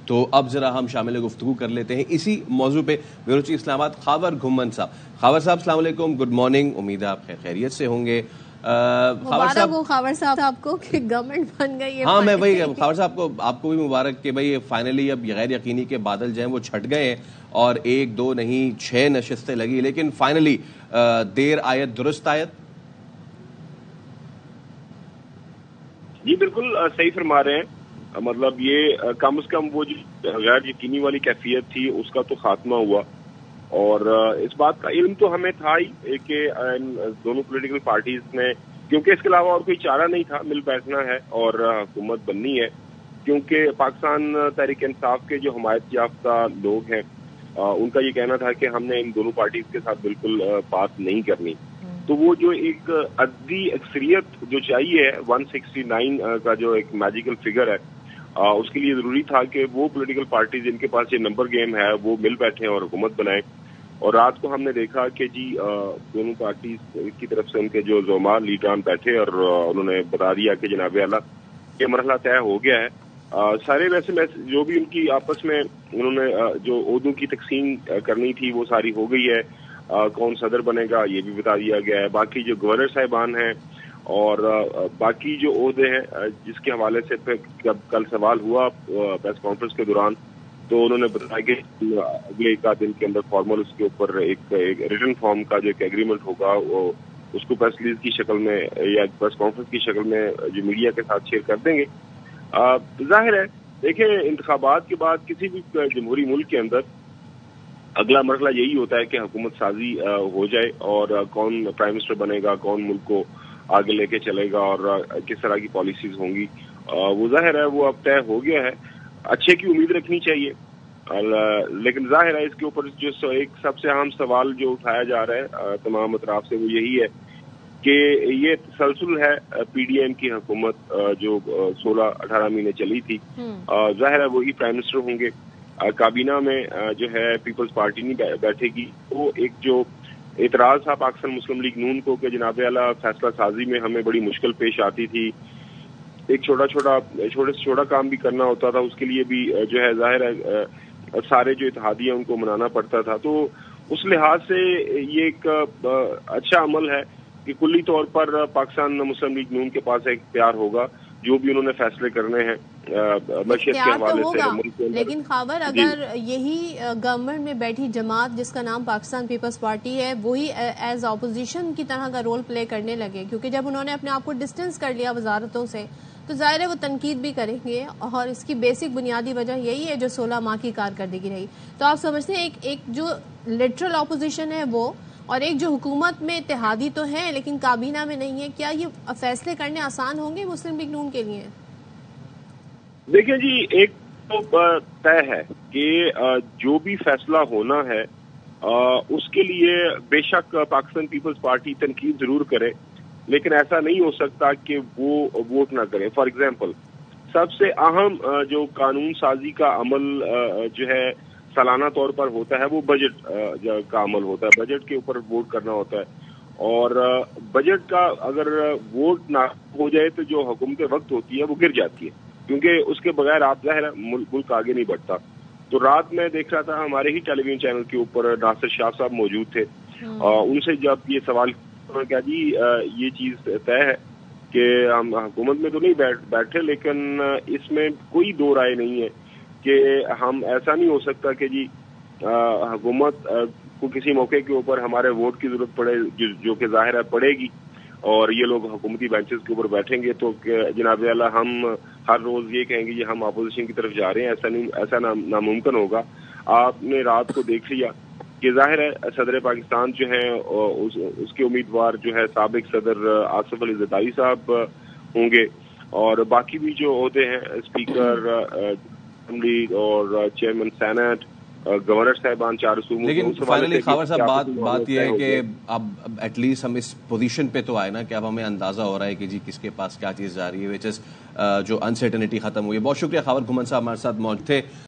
تو اب ذرا ہم شامل گفتگو کر لیتے ہیں اسی موضوع پہ بیورو چیف اسلام آباد خاور گھمن صاحب. خاور صاحب السلام علیکم, گڈ مارننگ, امید ہے آپ خیریت سے ہوں گے. مبارک ہو خاور صاحب کو کہ گورنمنٹ بن گئی ہے. ہاں میں وہی خاور صاحب کو آپ کو بھی مبارک کہ بھائی فائنلی اب غیر یقینی کے بادل جو ہیں وہ چھٹ گئے ہیں اور 1 2 نہیں 6 نشستیں لگی, لیکن فائنلی دیر آیت درست آیت. جی بالکل صحیح فرما رہے ہیں. مطلب یہ کم از کم وہ جو غیر یقینی والی کیفیت تھی اس کا تو خاتمہ ہوا, اور اس بات کا علم تو ہمیں تھا ہی کہ دونوں پولیٹیکل پارٹیز نے, کیونکہ اس کے علاوہ اور کوئی چارہ نہیں تھا, مل بیٹھنا ہے اور حکومت بننی ہے. کیونکہ پاکستان تحریک انصاف کے جو حمایت یافتہ لوگ ہیں ان کا یہ کہنا تھا کہ ہم نے ان دونوں پارٹیز کے ساتھ بالکل بات نہیں کرنی. تو وہ جو ایک عددی اکثریت جو چاہیے 169 کا جو ایک میجیکل فگر ہے, اس کے لیے ضروری تھا کہ وہ پولیٹیکل پارٹیز جن کے پاس یہ نمبر گیم ہے وہ مل بیٹھیں اور حکومت بنائیں. اور رات کو ہم نے دیکھا کہ جی دونوں پارٹیز کی طرف سے ان کے جو زعماء لیڈران بیٹھے اور انہوں نے بتا دیا کہ جناب اعلیٰ یہ مرحلہ طے ہو گیا ہے. سارے ویسے جو بھی ان کی آپس میں انہوں نے جو عہدوں کی تقسیم کرنی تھی وہ ساری ہو گئی ہے. کون صدر بنے گا یہ بھی بتا دیا گیا ہے. باقی جو گورنر صاحبان ہیں اور باقی جو عہدے ہیں جس کے حوالے سے جب کل سوال ہوا پریس کانفرنس کے دوران تو انہوں نے بتایا کہ اگلے 1 دن کے اندر فارمل اس کے اوپر ایک ریٹن فارم کا جو ایک ایگریمنٹ ہوگا وہ اس کو پریس ریلیز کی شکل میں یا پریس کانفرنس کی شکل میں جو میڈیا کے ساتھ شیئر کر دیں گے. ظاہر ہے دیکھیں انتخابات کے بعد کسی بھی جمہوری ملک کے اندر اگلا مرحلہ یہی ہوتا ہے کہ حکومت سازی ہو جائے اور کون پرائم منسٹر بنے گا, کون ملک کو آگے لے کے چلے گا اور کس طرح کی پالیسیز ہوں گی. وہ ظاہر ہے وہ اب طے ہو گیا ہے. اچھے کی امید رکھنی چاہیے, لیکن ظاہر ہے اس کے اوپر جو ایک سب سے اہم سوال جو اٹھایا جا رہا ہے تمام اطراف سے وہ یہی ہے کہ یہ تسلسل ہے پی ڈی ایم کی حکومت جو 16-18 مہینے چلی تھی. ظاہر ہے وہی پرائم منسٹر ہوں گے. کابینہ میں جو ہے پیپلز پارٹی نہیں بیٹھے گی. وہ ایک جو اعتراض تھا پاکستان مسلم لیگ نون کو کہ جناب اعلیٰ فیصلہ سازی میں ہمیں بڑی مشکل پیش آتی تھی, ایک چھوٹے سے چھوٹا کام بھی کرنا ہوتا تھا اس کے لیے بھی جو ہے ظاہر ہے سارے جو اتحادیہ ان کو منانا پڑتا تھا. تو اس لحاظ سے یہ ایک اچھا عمل ہے کہ کلی طور پر پاکستان مسلم لیگ نون کے پاس ایک اختیار ہوگا جو بھی انہوں نے فیصلے کرنے ہیں معیشت کے حوالے سے. لیکن خاور اگر یہی گورنمنٹ میں بیٹھی جماعت جس کا نام پاکستان پیپلز پارٹی ہے وہی ایز اپوزیشن کی طرح کا رول پلے کرنے لگے, کیونکہ جب انہوں نے اپنے آپ کو ڈسٹینس کر لیا وزارتوں سے تو ظاہر ہے وہ تنقید بھی کریں گے, اور اس کی بیسک بنیادی وجہ یہی ہے جو 16 ماہ کی کارکردگی رہی. تو آپ سمجھتے ہیں ایک جو لٹرل اپوزیشن ہے وہ اور ایک جو حکومت میں اتحادی تو ہے لیکن کابینہ میں نہیں ہے, کیا یہ فیصلے کرنے آسان ہوں گے مسلم لیگ نون کے لیے؟ دیکھیں جی ایک تو طے ہے کہ جو بھی فیصلہ ہونا ہے اس کے لیے بے شک پاکستان پیپلز پارٹی تنقید ضرور کرے, لیکن ایسا نہیں ہو سکتا کہ وہ ووٹ نہ کرے. فار ایگزامپل سب سے اہم جو قانون سازی کا عمل جو ہے سالانہ طور پر ہوتا ہے وہ بجٹ کا عمل ہوتا ہے. بجٹ کے اوپر ووٹ کرنا ہوتا ہے, اور بجٹ کا اگر ووٹ نہ ہو جائے تو جو حکومت وقت ہوتی ہے وہ گر جاتی ہے, کیونکہ اس کے بغیر آپ ظاہر ملک آگے نہیں بڑھتا. تو رات میں دیکھ رہا تھا ہمارے ہی ٹیلی ویژن چینل کے اوپر ناصر شاہ صاحب موجود تھے, ان سے جب یہ سوال کیا جی یہ چیز طے ہے کہ ہم حکومت میں تو نہیں بیٹھے لیکن اس میں کوئی دو رائے نہیں ہے کہ ہم ایسا نہیں ہو سکتا کہ جی حکومت کو کسی موقع کے اوپر ہمارے ووٹ کی ضرورت پڑے جو کہ ظاہر ہے پڑے گی اور یہ لوگ حکومتی بینچز کے اوپر بیٹھیں گے تو جناب اعلیٰ ہم ہر روز یہ کہیں گے کہ ہم اپوزیشن کی طرف جا رہے ہیں, ایسا ناممکن ہوگا. آپ نے رات کو دیکھ لیا کہ ظاہر ہے صدر پاکستان جو ہیں اس کے امیدوار جو ہے سابق صدر آصف علی زرداری صاحب ہوں گے, اور باقی بھی جو عہدے ہیں اسپیکر اسمبلی اور چیئرمین سینٹ گورنر صاحبان 4 صوبوں. لیکن فائنلی خاور صاحب بات یہ ہے کہ اب ایٹ لیسٹ ہم اس پوزیشن پہ تو آئے نا کہ اب ہمیں اندازہ ہو رہا ہے کہ جی کس کے پاس کیا چیز جا رہی ہے, وچ از جو انسرٹنٹی ختم ہوئی ہے. بہت شکریہ خاور گھمن صاحب ہمارے ساتھ موجود تھے.